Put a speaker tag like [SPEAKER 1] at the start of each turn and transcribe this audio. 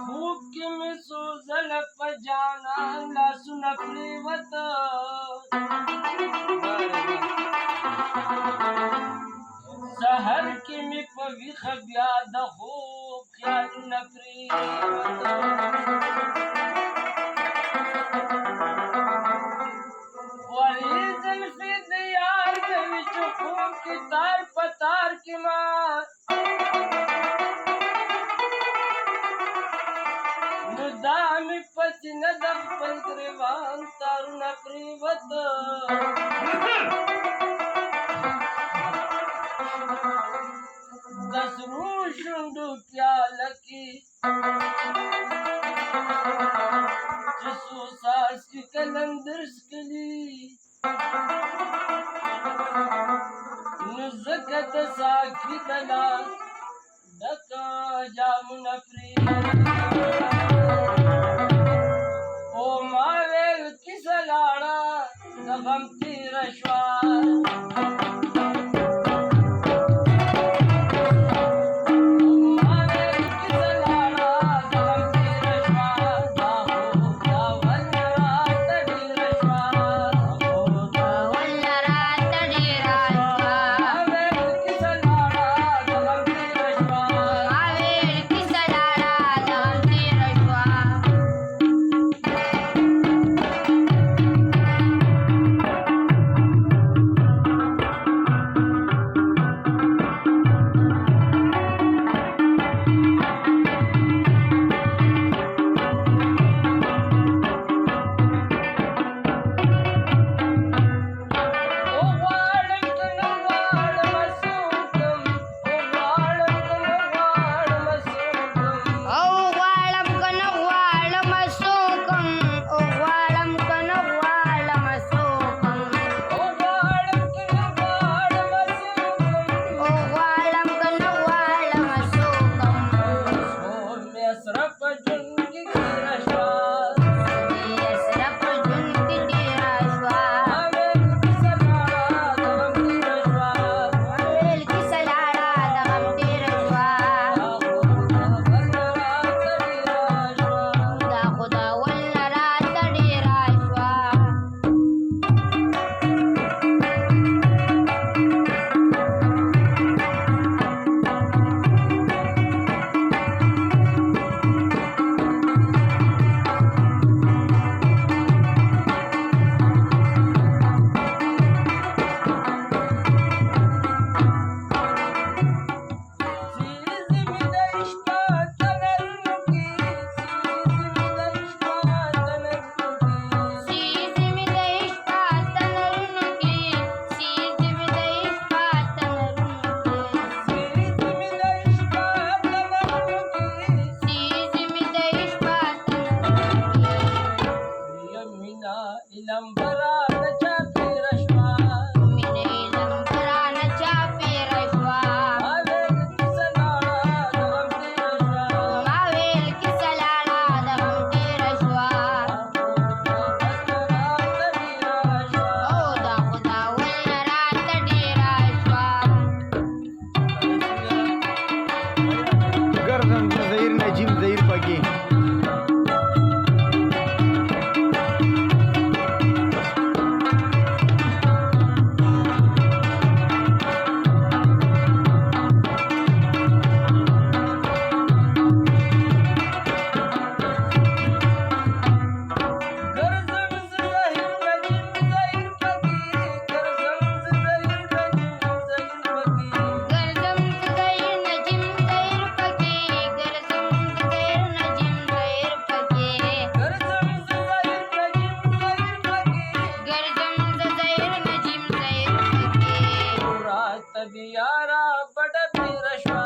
[SPEAKER 1] खूब की में सूजन पजाना लहसुन प्रीवत सहर की में पवी खब्याद खूब ख्याल नफरी वाली जुल्फी दियार के विच खूब की तार पतार की मां नुदामी पचिन दप्पल ग्रीवान तारुण प्रीवत दसरू शुंडू प्याल की जिसू सास की कलंदर स्कली नुज़कत साकी दला दका जामुन प्री ओ मावेल की सलाड़ा दगम तीरश्वा तबियारा बड़ रश्वा